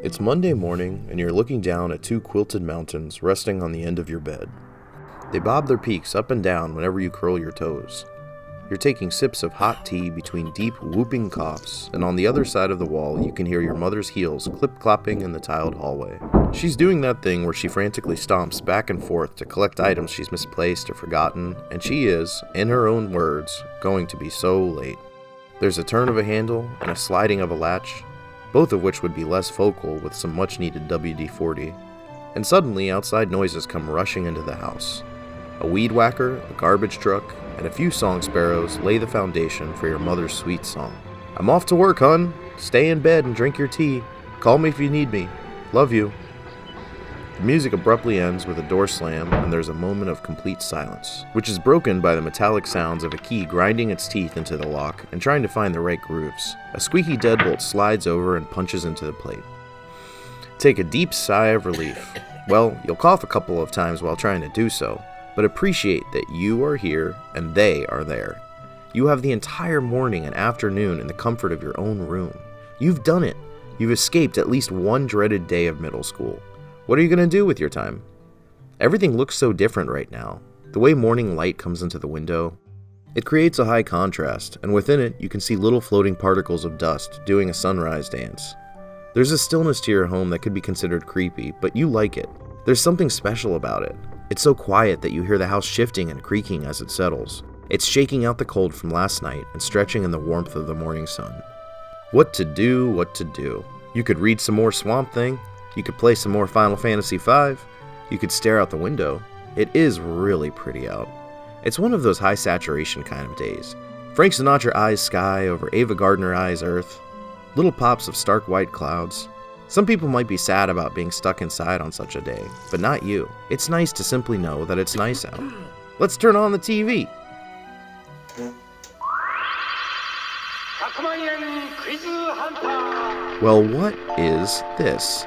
It's Monday morning, and you're looking down at two quilted mountains resting on the end of your bed. They bob their peaks up and down whenever you curl your toes. You're taking sips of hot tea between deep, whooping coughs, and on the other side of the wall you can hear your mother's heels clip-clopping in the tiled hallway. She's doing that thing where she frantically stomps back and forth to collect items she's misplaced or forgotten, and she is, in her own words, going to be so late. There's a turn of a handle and a sliding of a latch, both of which would be less vocal with some much-needed WD-40, and suddenly outside noises come rushing into the house. A weed whacker, a garbage truck, and a few song sparrows lay the foundation for your mother's sweet song. "I'm off to work, hun. Stay in bed and drink your tea. Call me if you need me. Love you." The music abruptly ends with a door slam, and there's a moment of complete silence, which is broken by the metallic sounds of a key grinding its teeth into the lock and trying to find the right grooves. A squeaky deadbolt slides over and punches into the plate. Take a deep sigh of relief. Well, you'll cough a couple of times while trying to do so, but appreciate that you are here and they are there. You have the entire morning and afternoon in the comfort of your own room. You've done it. You've escaped at least one dreaded day of middle school. What are you going to do with your time? Everything looks so different right now. The way morning light comes into the window, it creates a high contrast, and within it you can see little floating particles of dust doing a sunrise dance. There's a stillness to your home that could be considered creepy, but you like it. There's something special about it. It's so quiet that you hear the house shifting and creaking as it settles. It's shaking out the cold from last night and stretching in the warmth of the morning sun. What to do, what to do. You could read some more Swamp Thing. You could play some more Final Fantasy V. You could stare out the window. It is really pretty out. It's one of those high saturation kind of days. Frank Sinatra eyes sky over Ava Gardner eyes earth. Little pops of stark white clouds. Some people might be sad about being stuck inside on such a day, but not you. It's nice to simply know that it's nice out. Let's turn on the TV. Well, what is this?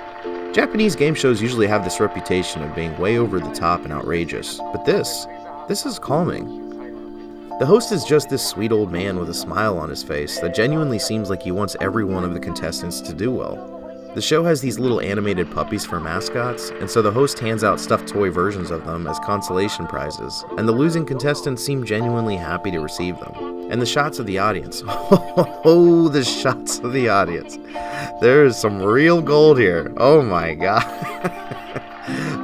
Japanese game shows usually have this reputation of being way over the top and outrageous, but this is calming. The host is just this sweet old man with a smile on his face that genuinely seems like he wants every one of the contestants to do well. The show has these little animated puppies for mascots, and so the host hands out stuffed toy versions of them as consolation prizes, and the losing contestants seem genuinely happy to receive them. And the shots of the audience. Oh, the shots of the audience. There is some real gold here. Oh my god.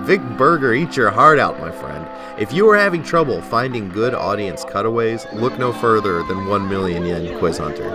Vic Berger, eat your heart out, my friend. If you are having trouble finding good audience cutaways, look no further than 1 Million Yen Quiz Hunter.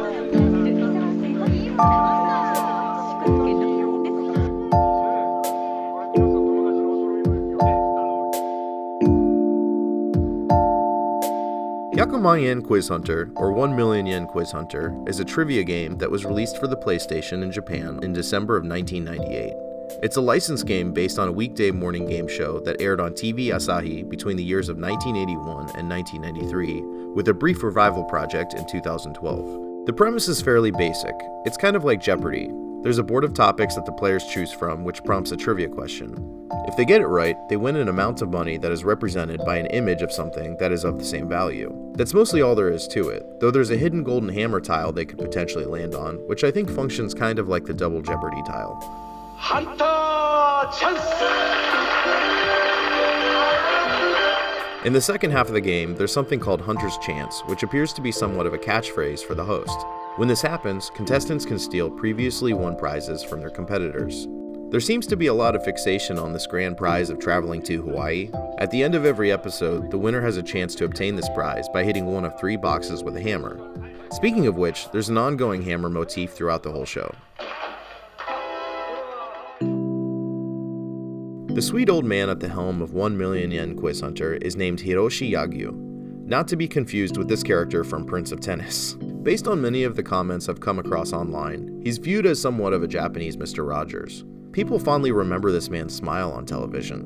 Yakuman Yen Quiz Hunter, or 1 Million Yen Quiz Hunter, is a trivia game that was released for the PlayStation in Japan in December of 1998. It's a licensed game based on a weekday morning game show that aired on TV Asahi between the years of 1981 and 1993, with a brief revival project in 2012. The premise is fairly basic. It's kind of like Jeopardy! There's a board of topics that the players choose from, which prompts a trivia question. If they get it right, they win an amount of money that is represented by an image of something that is of the same value. That's mostly all there is to it, though there's a hidden golden hammer tile they could potentially land on, which I think functions kind of like the double Jeopardy tile. Hunter Chance! In the second half of the game, there's something called Hunter's Chance, which appears to be somewhat of a catchphrase for the host. When this happens, contestants can steal previously won prizes from their competitors. There seems to be a lot of fixation on this grand prize of traveling to Hawaii. At the end of every episode, the winner has a chance to obtain this prize by hitting one of 3 boxes with a hammer. Speaking of which, there's an ongoing hammer motif throughout the whole show. The sweet old man at the helm of 1 Million Yen Quiz Hunter is named Hiroshi Yagyu, not to be confused with this character from Prince of Tennis. Based on many of the comments I've come across online, he's viewed as somewhat of a Japanese Mr. Rogers. People fondly remember this man's smile on television.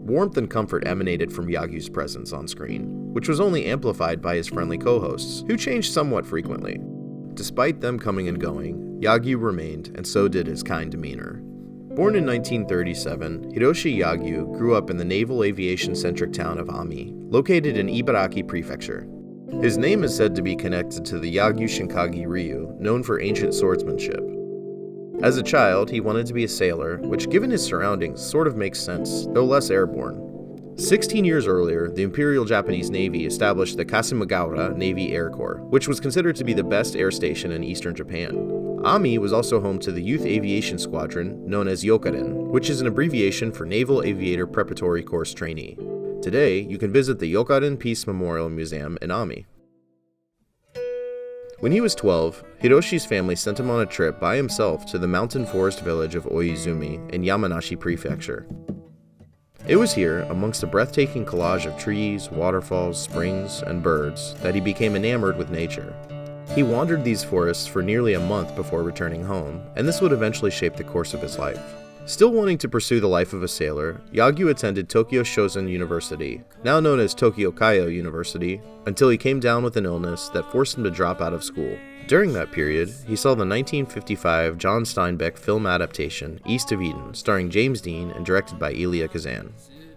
Warmth and comfort emanated from Yagyu's presence on screen, which was only amplified by his friendly co-hosts, who changed somewhat frequently. Despite them coming and going, Yagyu remained, and so did his kind demeanor. Born in 1937, Hiroshi Yagyu grew up in the naval aviation-centric town of Ami, located in Ibaraki Prefecture. His name is said to be connected to the Yagyu Shinkagi Ryu, known for ancient swordsmanship. As a child, he wanted to be a sailor, which given his surroundings sort of makes sense, though less airborne. 16 years earlier, the Imperial Japanese Navy established the Kasumigaura Navy Air Corps, which was considered to be the best air station in eastern Japan. Ami was also home to the Youth Aviation Squadron, known as Yokaren, which is an abbreviation for Naval Aviator Preparatory Course Trainee. Today, you can visit the Yokaren Peace Memorial Museum in Ami. When he was 12, Hiroshi's family sent him on a trip by himself to the mountain forest village of Oizumi in Yamanashi Prefecture. It was here, amongst a breathtaking collage of trees, waterfalls, springs, and birds, that he became enamored with nature. He wandered these forests for nearly a month before returning home, and this would eventually shape the course of his life. Still wanting to pursue the life of a sailor, Yagyu attended Tokyo Shosen University, now known as Tokyo Keio University, until he came down with an illness that forced him to drop out of school. During that period, he saw the 1955 John Steinbeck film adaptation East of Eden, starring James Dean and directed by Elia Kazan.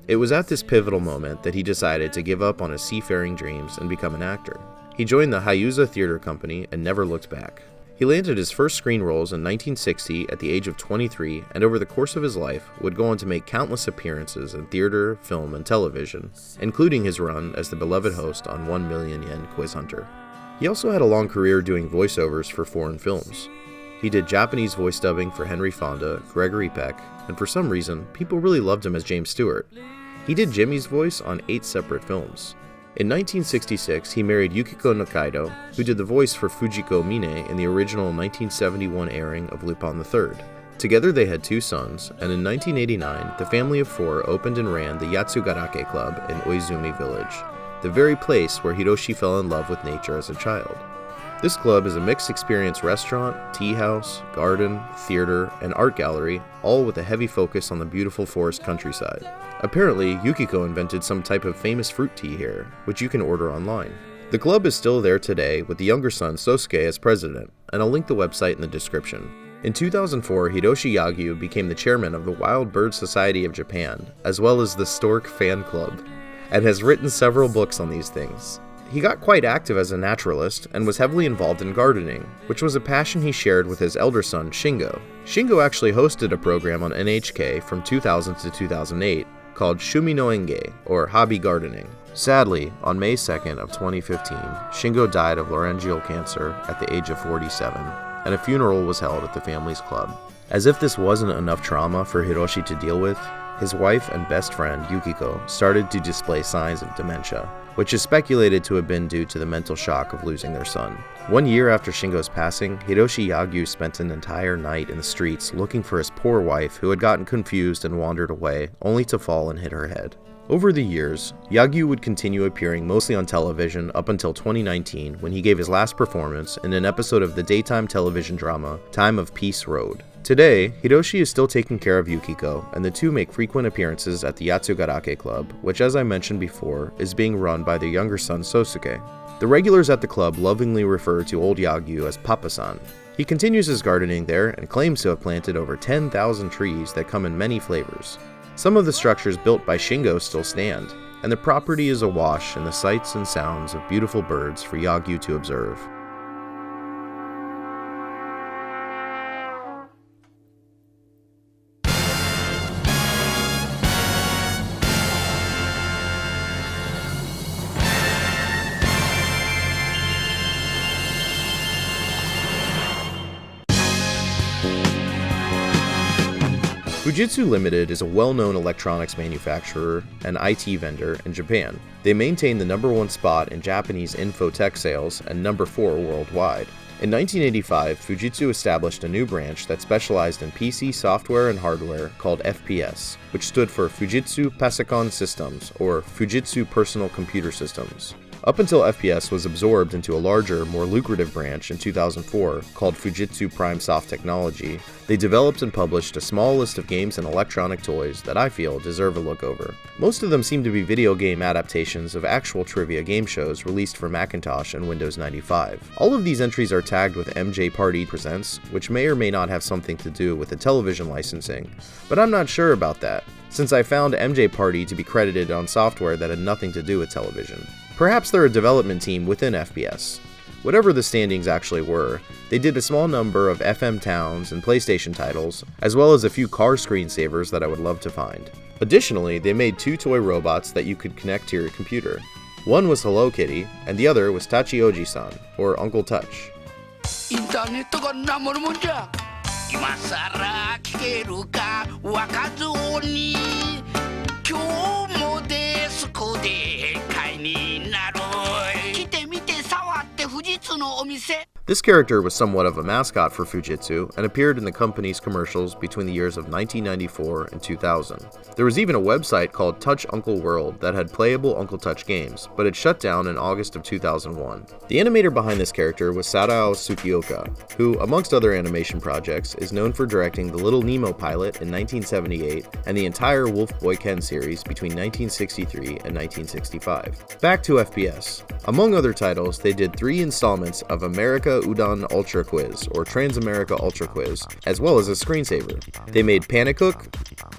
It was at this pivotal moment that he decided to give up on his seafaring dreams and become an actor. He joined the Hayuza Theater Company and never looked back. He landed his first screen roles in 1960 at the age of 23, and over the course of his life would go on to make countless appearances in theater, film, and television, including his run as the beloved host on 1 Million Yen Quiz Hunter. He also had a long career doing voiceovers for foreign films. He did Japanese voice dubbing for Henry Fonda, Gregory Peck, and for some reason, people really loved him as James Stewart. He did Jimmy's voice on 8 separate films. In 1966, he married Yukiko Nakaido, who did the voice for Fujiko Mine in the original 1971 airing of Lupin III. Together they had 2 sons, and in 1989, the family of 4 opened and ran the Yatsugarake Club in Oizumi Village, the very place where Hiroshi fell in love with nature as a child. This club is a mixed experience restaurant, tea house, garden, theater, and art gallery, all with a heavy focus on the beautiful forest countryside. Apparently, Yukiko invented some type of famous fruit tea here, which you can order online. The club is still there today with the younger son Sosuke as president, and I'll link the website in the description. In 2004, Hiroshi Yagyu became the chairman of the Wild Bird Society of Japan, as well as the Stork Fan Club, and has written several books on these things. He got quite active as a naturalist and was heavily involved in gardening, which was a passion he shared with his elder son Shingo. Shingo actually hosted a program on NHK from 2000 to 2008 called Shumi no Enge, or Hobby Gardening. Sadly, on May 2nd of 2015, Shingo died of laryngeal cancer at the age of 47, and a funeral was held at the family's club. As if this wasn't enough trauma for Hiroshi to deal with, his wife and best friend, Yukiko, started to display signs of dementia, which is speculated to have been due to the mental shock of losing their son. 1 year after Shingo's passing, Hiroshi Yagyu spent an entire night in the streets looking for his poor wife who had gotten confused and wandered away, only to fall and hit her head. Over the years, Yagyu would continue appearing mostly on television up until 2019 when he gave his last performance in an episode of the daytime television drama Time of Peace Road. Today, Hiroshi is still taking care of Yukiko, and the two make frequent appearances at the Yatsugarake Club, which as I mentioned before, is being run by their younger son Sosuke. The regulars at the club lovingly refer to old Yagyu as Papa-san. He continues his gardening there and claims to have planted over 10,000 trees that come in many flavors. Some of the structures built by Shingo still stand, and the property is awash in the sights and sounds of beautiful birds for Yagyu to observe. Fujitsu Limited is a well-known electronics manufacturer and IT vendor in Japan. They maintain the #1 spot in Japanese infotech sales and #4 worldwide. In 1985, Fujitsu established a new branch that specialized in PC software and hardware called FPS, which stood for Fujitsu Pasicon Systems, or Fujitsu Personal Computer Systems. Up until FPS was absorbed into a larger, more lucrative branch in 2004 called Fujitsu Prime Soft Technology, they developed and published a small list of games and electronic toys that I feel deserve a look over. Most of them seem to be video game adaptations of actual trivia game shows released for Macintosh and Windows 95. All of these entries are tagged with MJ Party Presents, which may or may not have something to do with the television licensing, but I'm not sure about that, since I found MJ Party to be credited on software that had nothing to do with television. Perhaps they're a development team within FPS. Whatever the standings actually were, they did a small number of FM Towns and PlayStation titles, as well as a few car screensavers that I would love to find. Additionally, they made 2 toy robots that you could connect to your computer. One was Hello Kitty, and the other was Tachioji-san, or Uncle Touch. インターネットがなものもんじゃ今さら聞けるかわかずに今日もデスクで会になる来てみて触って富士通のお店 This character was somewhat of a mascot for Fujitsu and appeared in the company's commercials between the years of 1994 and 2000. There was even a website called Touch Uncle World that had playable Uncle Touch games, but it shut down in August of 2001. The animator behind this character was Sadao Tsukioka, who, amongst other animation projects, is known for directing the Little Nemo pilot in 1978 and the entire Wolf Boy Ken series between 1963 and 1965. Back to FPS. Among other titles, they did 3 installments of America Udon Ultra Quiz, or Transamerica Ultra Quiz, as well as a screensaver. They made Panicook,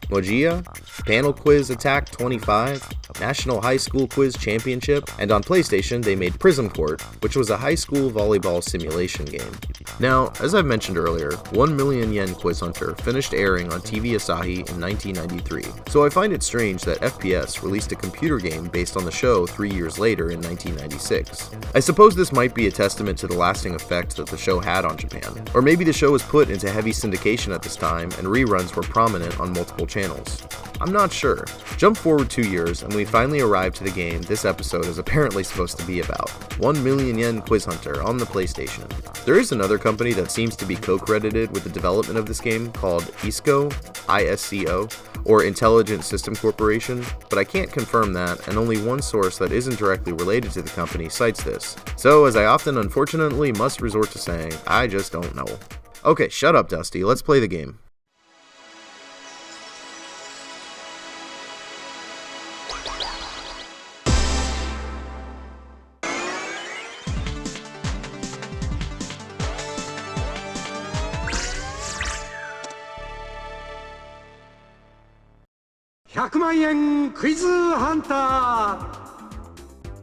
Mojia, Panel Quiz Attack 25, National High School Quiz Championship, and on PlayStation they made Prism Court, which was a high school volleyball simulation game. Now, as I've mentioned earlier, 1 Million Yen Quiz Hunter finished airing on TV Asahi in 1993, so I find it strange that FPS released a computer game based on the show 3 years later in 1996. I suppose this might be a testament to the lasting effect that the show had on Japan, or maybe the show was put into heavy syndication at this time and reruns were prominent on multiple channels. I'm not sure. Jump forward 2 years and we finally arrive to the game this episode is apparently supposed to be about, 1 Million Yen Quiz Hunter on the PlayStation. There is another company that seems to be co-credited with the development of this game called ISCO, ISCO, or Intelligent System Corporation, but I can't confirm that, and only one source that isn't directly related to the company cites this. So, as I often unfortunately must resort to saying, I just don't know. Okay, shut up, Dusty, let's play the game.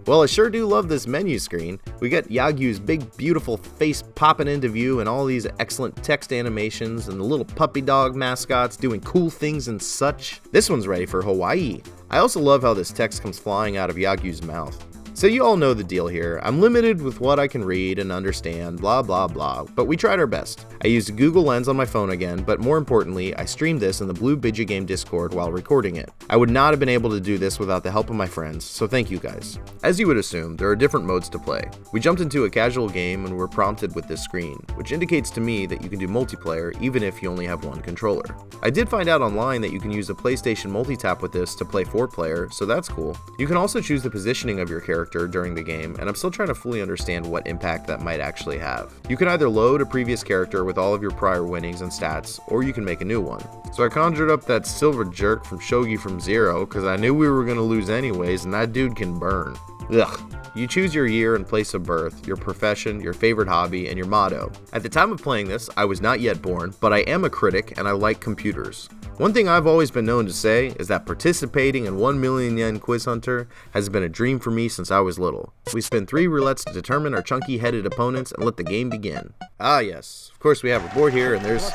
Well, I sure do love this menu screen. We got Yagyu's big, beautiful face popping into view and all these excellent text animations and the little puppy dog mascots doing cool things and such. This one's ready for Hawaii. I also love how this text comes flying out of Yagyu's mouth. So you all know the deal here. I'm limited with what I can read and understand, blah blah blah, but we tried our best. I used Google Lens on my phone again, but more importantly, I streamed this in the Blue Bidget Game Discord while recording it. I would not have been able to do this without the help of my friends, so thank you guys. As you would assume, there are different modes to play. We jumped into a casual game and were prompted with this screen, which indicates to me that you can do multiplayer even if you only have one controller. I did find out online that you can use a PlayStation multi-tap with this to play 4-player, so that's cool. You can also choose the positioning of your character during the game, and I'm still trying to fully understand what impact that might actually have. You can either load a previous character with all of your prior winnings and stats, or you can make a new one. So I conjured up that silver jerk from Shogi from Zero, because I knew we were going to lose anyways, and that dude can burn. Ugh. You choose your year and place of birth, your profession, your favorite hobby, and your motto. At the time of playing this, I was not yet born, but I am a critic and I like computers. One thing I've always been known to say is that participating in 1 Million Yen Quiz Hunter has been a dream for me since I was little. We spin 3 roulettes to determine our chunky-headed opponents and let the game begin. Ah yes, of course we have a board here and there's...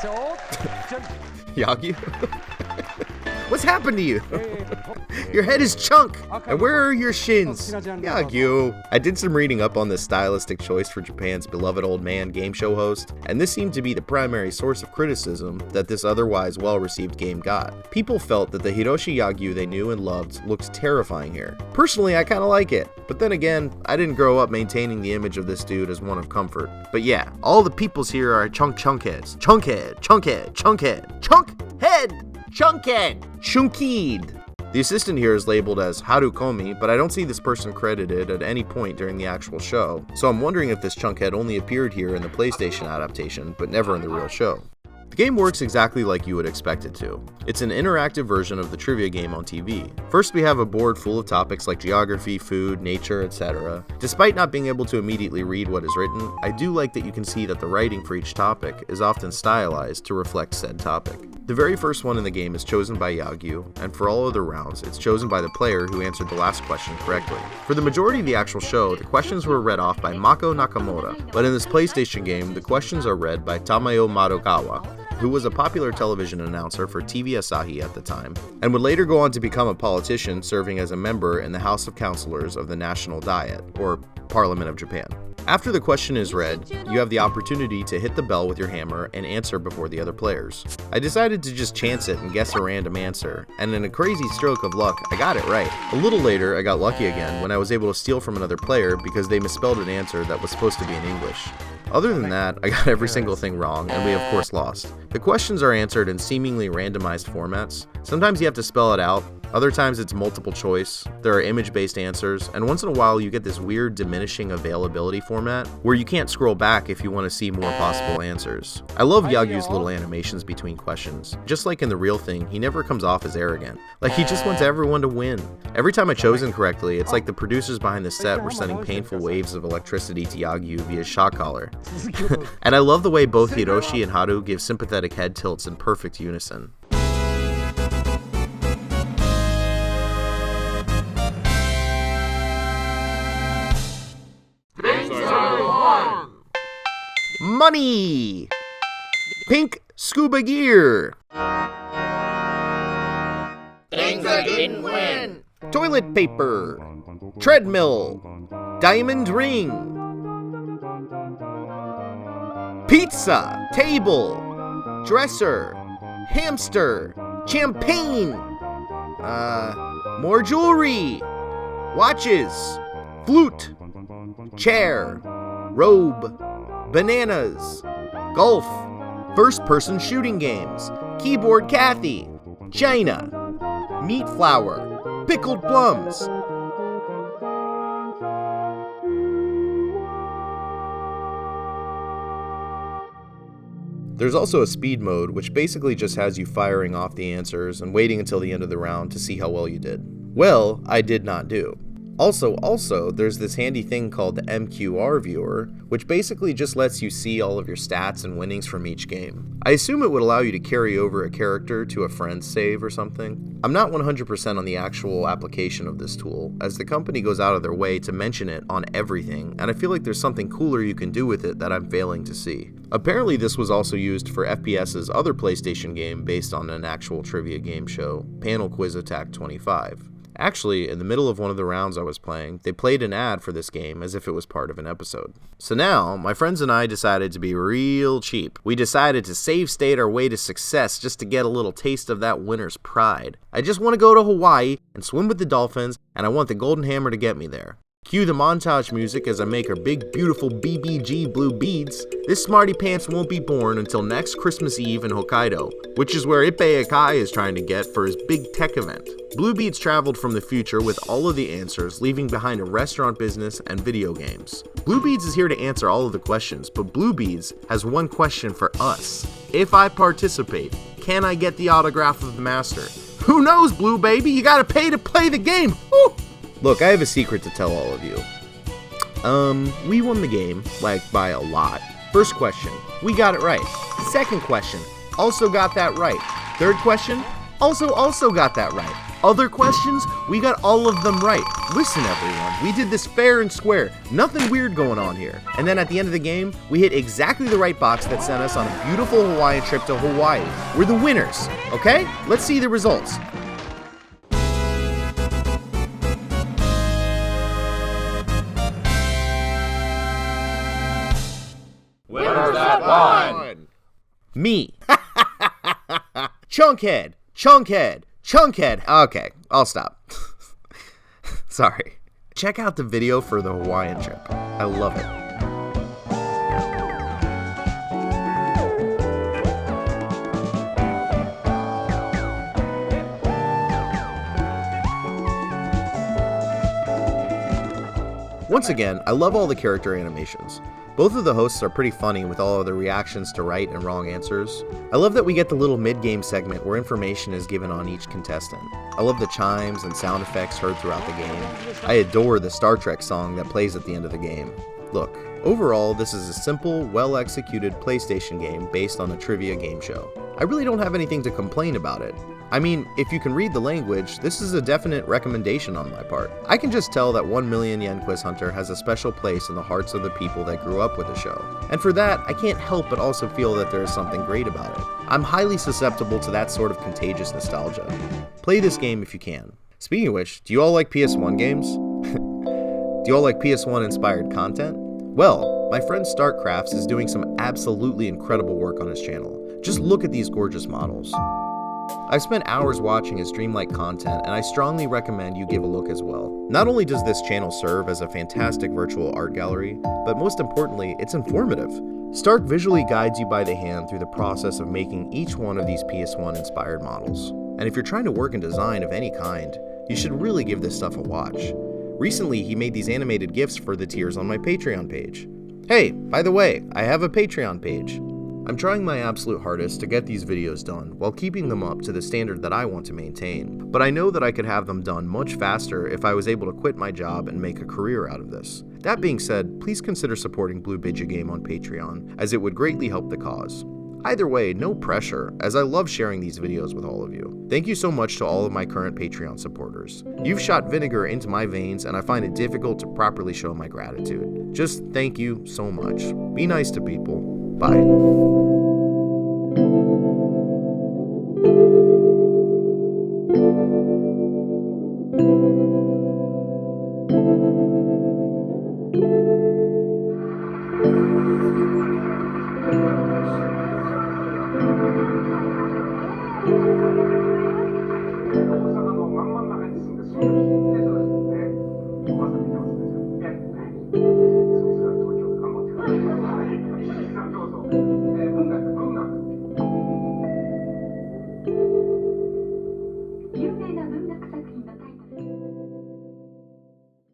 Yagyu? What's happened to you? Your head is chunk, and where are your shins? Yagyu. I did some reading up on this stylistic choice for Japan's beloved old man game show host, and this seemed to be the primary source of criticism that this otherwise well-received game got. People felt that the Hiroshi Yagyu they knew and loved looked terrifying here. Personally, I kinda like it, but then again, I didn't grow up maintaining the image of this dude as one of comfort. But yeah, all the peoples here are chunkheads. Chunkhead, chunkhead, chunkhead, chunkhead! Chunkhead! Chunkeed! The assistant here is labeled as Harukomi, but I don't see this person credited at any point during the actual show, so I'm wondering if this chunkhead only appeared here in the PlayStation adaptation, but never in the real show. The game works exactly like you would expect it to. It's an interactive version of the trivia game on TV. First, we have a board full of topics like geography, food, nature, etc. Despite not being able to immediately read what is written, I do like that you can see that the writing for each topic is often stylized to reflect said topic. The very first one in the game is chosen by Yagyu, and for all other rounds, it's chosen by the player who answered the last question correctly. For the majority of the actual show, the questions were read off by Mako Nakamura, but in this PlayStation game, the questions are read by Tamayo Madogawa, who was a popular television announcer for TV Asahi at the time, and would later go on to become a politician serving as a member in the House of Councilors of the National Diet, or Parliament of Japan. After the question is read, you have the opportunity to hit the bell with your hammer and answer before the other players. I decided to just chance it and guess a random answer, and in a crazy stroke of luck, I got it right. A little later, I got lucky again when I was able to steal from another player because they misspelled an answer that was supposed to be in English. Other than that, I got every single thing wrong, and we of course lost. The questions are answered in seemingly randomized formats. Sometimes you have to spell it out, other times it's multiple choice, there are image-based answers, and once in a while you get this weird diminishing availability format where you can't scroll back if you want to see more possible answers. I love Yagyu's little animations between questions. Just like in the real thing, he never comes off as arrogant. Like he just wants everyone to win. Every time I chose incorrectly, it's like the producers behind the set were sending painful waves of electricity to Yagyu via shock collar. And I love the way both Hiroshi and Haru give sympathetic head tilts in perfect unison. Money! Pink scuba gear! Things I didn't win. Toilet paper! Treadmill! Diamond ring! Pizza! Table! Dresser! Hamster! Champagne! More jewelry! Watches! Flute! Chair! Robe! Bananas, golf, first-person shooting games, keyboard Kathy, China, meat flour, pickled plums. There's also a speed mode, which basically just has you firing off the answers and waiting until the end of the round to see how well you did. Well, I did not do. Also, there's this handy thing called the MQR viewer, which basically just lets you see all of your stats and winnings from each game. I assume it would allow you to carry over a character to a friend's save or something. I'm not 100% on the actual application of this tool, as the company goes out of their way to mention it on everything, and I feel like there's something cooler you can do with it that I'm failing to see. Apparently this was also used for FPS's other PlayStation game based on an actual trivia game show, Panel Quiz Attack 25. Actually, in the middle of one of the rounds I was playing, they played an ad for this game as if it was part of an episode. So now, my friends and I decided to be real cheap. We decided to save state our way to success just to get a little taste of that winner's pride. I just want to go to Hawaii and swim with the dolphins, and I want the Golden Hammer to get me there. Cue the montage music as I make our big, beautiful BBG blue beads. This smarty pants won't be born until next Christmas Eve in Hokkaido, which is where Ippei Akai is trying to get for his big tech event. Blue Beads traveled from the future with all of the answers, leaving behind a restaurant business and video games. Blue Beads is here to answer all of the questions, but Blue Beads has one question for us. If I participate, can I get the autograph of the master? Who knows, Blue Baby? You gotta pay to play the game! Woo! Look, I have a secret to tell all of you. We won the game, like, by a lot. First question, we got it right. Second question, also got that right. Third question, also got that right. Other questions, we got all of them right. Listen, everyone, we did this fair and square. Nothing weird going on here. And then at the end of the game, we hit exactly the right box that sent us on a beautiful Hawaiian trip to Hawaii. We're the winners, okay? Let's see the results. Winners that won. Me. Chunkhead. Okay, I'll stop. Sorry. Check out the video for the Hawaiian trip. I love it. Once again, I love all the character animations. Both of the hosts are pretty funny with all of the reactions to right and wrong answers. I love that we get the little mid-game segment where information is given on each contestant. I love the chimes and sound effects heard throughout the game. I adore the Star Trek song that plays at the end of the game. Look, Overall, this is a simple, well-executed PlayStation game based on a trivia game show. I really don't have anything to complain about it. I mean, if you can read the language, this is a definite recommendation on my part. I can just tell that 1 Million Yen Quiz Hunter has a special place in the hearts of the people that grew up with the show. And for that, I can't help but also feel that there is something great about it. I'm highly susceptible to that sort of contagious nostalgia. Play this game if you can. Speaking of which, do you all like PS1 games? Do you all like PS1 inspired content? Well, my friend StarkCrafts is doing some absolutely incredible work on his channel. Just look at these gorgeous models. I've spent hours watching his dreamlike content, and I strongly recommend you give a look as well. Not only does this channel serve as a fantastic virtual art gallery, but most importantly, it's informative. Stark visually guides you by the hand through the process of making each one of these PS1 inspired models. And if you're trying to work in design of any kind, you should really give this stuff a watch. Recently, he made these animated GIFs for the tiers on my Patreon page. Hey, by the way, I have a Patreon page. I'm trying my absolute hardest to get these videos done while keeping them up to the standard that I want to maintain, but I know that I could have them done much faster if I was able to quit my job and make a career out of this. That being said, please consider supporting Blue Bidget Game on Patreon, as it would greatly help the cause. Either way, no pressure, as I love sharing these videos with all of you. Thank you so much to all of my current Patreon supporters. You've shot vinegar into my veins, and I find it difficult to properly show my gratitude. Just thank you so much. Be nice to people. Bye.